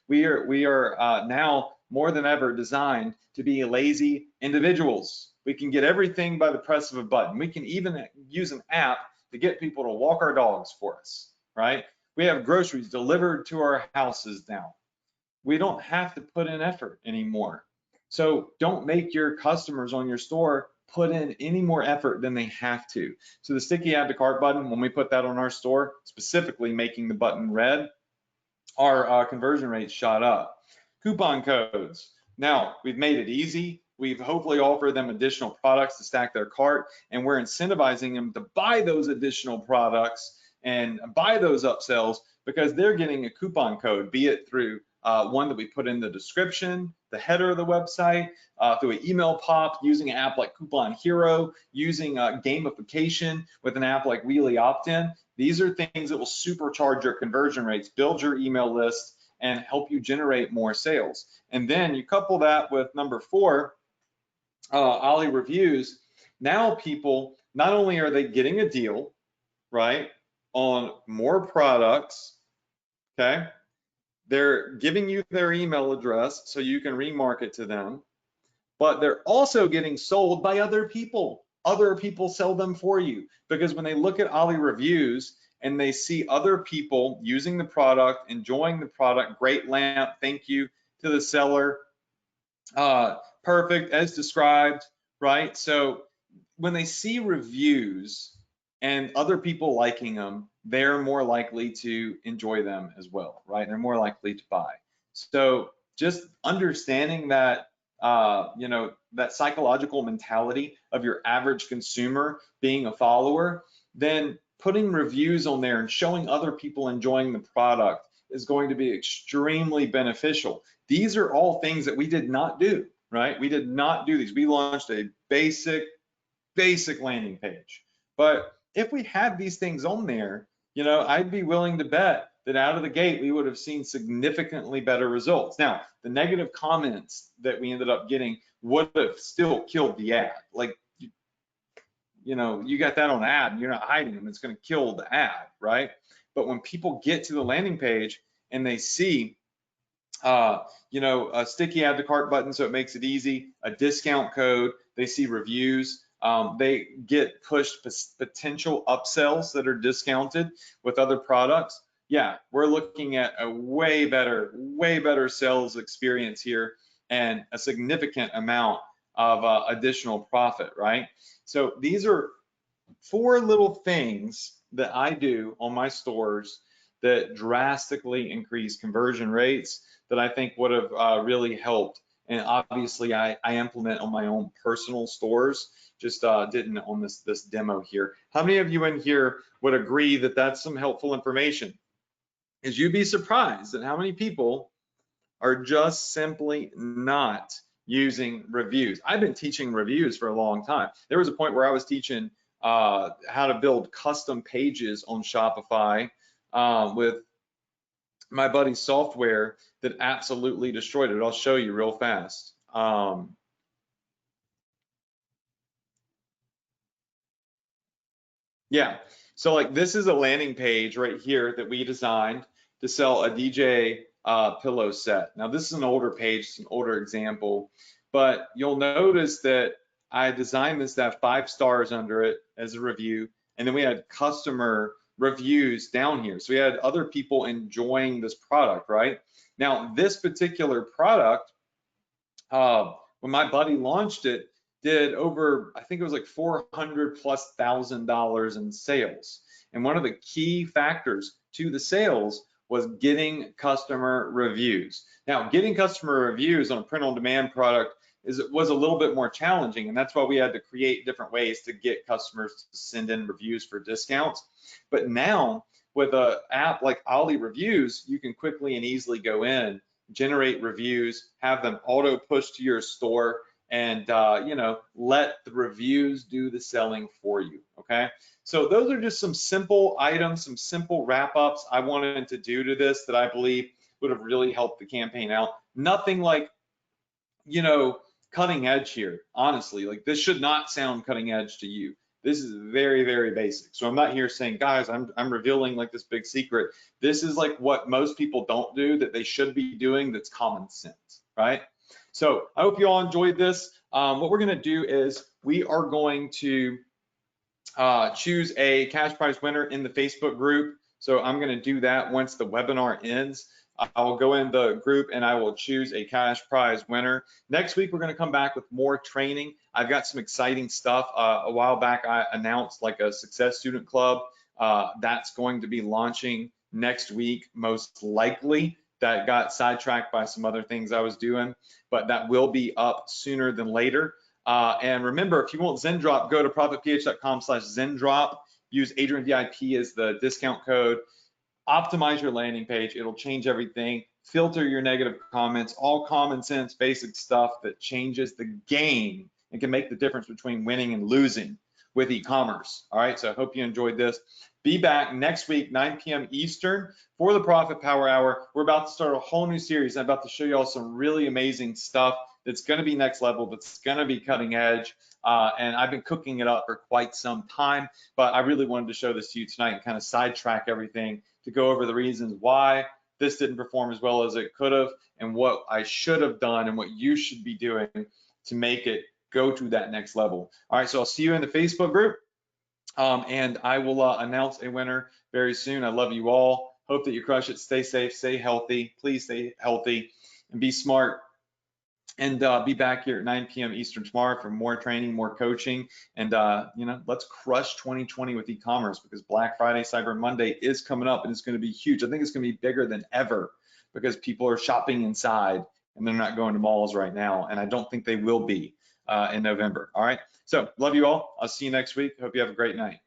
We are now more than ever designed to be lazy individuals. We can get everything by the press of a button. We can even use an app to get people to walk our dogs for us, right? We have groceries delivered to our houses now. We don't have to put in effort anymore. So don't make your customers on your store put in any more effort than they have to. So the sticky add to cart button, when we put that on our store, specifically making the button red, our conversion rates shot up. Coupon codes. Now, we've made it easy. We've hopefully offered them additional products to stack their cart, and we're incentivizing them to buy those additional products and buy those upsells because they're getting a coupon code, be it through one that we put in the description, the header of the website, through an email pop, using an app like Coupon Hero, using gamification with an app like Wheelie Opt-in. These are things that will supercharge your conversion rates, build your email list, and help you generate more sales. And then you couple that with number 4, Ali Reviews. Now people, not only are they getting a deal, right, on more products, okay? They're giving you their email address so you can remarket to them, but they're also getting sold by other people. Other people sell them for you because when they look at Ali Reviews and they see other people using the product, enjoying the product, great lamp, thank you to the seller, perfect as described, right? So when they see reviews and other people liking them, they're more likely to enjoy them as well, right? They're more likely to buy. So just understanding that, you know, that psychological mentality of your average consumer being a follower, then putting reviews on there and showing other people enjoying the product is going to be extremely beneficial. These are all things that we did not do, right? We did not do these. We launched a basic landing page. But if we had these things on there, you know, I'd be willing to bet that out of the gate, we would have seen significantly better results. Now, the negative comments that we ended up getting would have still killed the ad. Like, you know, you got that on ad and you're not hiding them, it's going to kill the ad, right? But when people get to the landing page and they see, you know, a sticky add to cart button, so it makes it easy, a discount code, they see reviews, they get pushed potential upsells that are discounted with other products. Yeah, we're looking at a way better sales experience here and a significant amount of additional profit, right? So these are 4 little things that I do on my stores that drastically increase conversion rates that I think would have really helped. And obviously I implement on my own personal stores, just didn't on this demo here. How many of you in here would agree that that's some helpful information? Is you'd be surprised at how many people are just simply not using reviews. I've been teaching reviews for a long time. There was a point where I was teaching how to build custom pages on Shopify with my buddy's software that absolutely destroyed it. I'll show you real fast. Yeah, so like this is a landing page right here that we designed to sell a DJ pillow set. Now this is an older page, it's an older example, but you'll notice that I designed this to have 5 stars under it as a review, and then we had customer reviews down here. So we had other people enjoying this product, right? Now this particular product, when my buddy launched it, did over, I think it was like $400,000+ in sales. And one of the key factors to the sales was getting customer reviews. Now, getting customer reviews on a print-on-demand product was a little bit more challenging, and that's why we had to create different ways to get customers to send in reviews for discounts. But now, with an app like Ali Reviews, you can quickly and easily go in, generate reviews, have them auto push to your store, and you know, let the reviews do the selling for you. Okay, so those are just some simple items, some simple wrap-ups I wanted to do to this that I believe would have really helped the campaign out. Nothing like, you know, cutting edge here. Honestly, like this should not sound cutting edge to you. This is very basic. So I'm not here saying, guys, I'm revealing like this big secret. This is like what most people don't do that they should be doing, that's common sense, right? So I hope you all enjoyed this. What we're gonna do is we are going to choose a cash prize winner in the Facebook group. So I'm gonna do that once the webinar ends. I will go in the group and I will choose a cash prize winner. Next week, we're going to come back with more training. I've got some exciting stuff. A while back, I announced like a success student club that's going to be launching next week, most likely. That got sidetracked by some other things I was doing, but that will be up sooner than later. And remember, if you want Zendrop, go to profitph.com/Zendrop. Use Adrian VIP as the discount code. Optimize your landing page. It'll change everything. Filter your negative comments, all common sense, basic stuff that changes the game and can make the difference between winning and losing with e-commerce. All right, so I hope you enjoyed this. Be back next week, 9 p.m. Eastern for the Profit Power Hour. We're about to start a whole new series. I'm about to show you all some really amazing stuff that's going to be next level, that's going to be cutting edge. And I've been cooking it up for quite some time, but I really wanted to show this to you tonight and kind of sidetrack everything to go over the reasons why this didn't perform as well as it could have, and what I should have done and what you should be doing to make it go to that next level. All right, so I'll see you in the Facebook group, and I will announce a winner very soon. I love you all. Hope that you crush it. Stay safe, stay healthy. Please stay healthy and be smart. And be back here at 9 p.m. Eastern tomorrow for more training, more coaching, and you know, let's crush 2020 with e-commerce, because Black Friday, Cyber Monday is coming up, and it's going to be huge. I think it's going to be bigger than ever because people are shopping inside and they're not going to malls right now, and I don't think they will be in November. All right, so love you all. I'll see you next week. Hope you have a great night.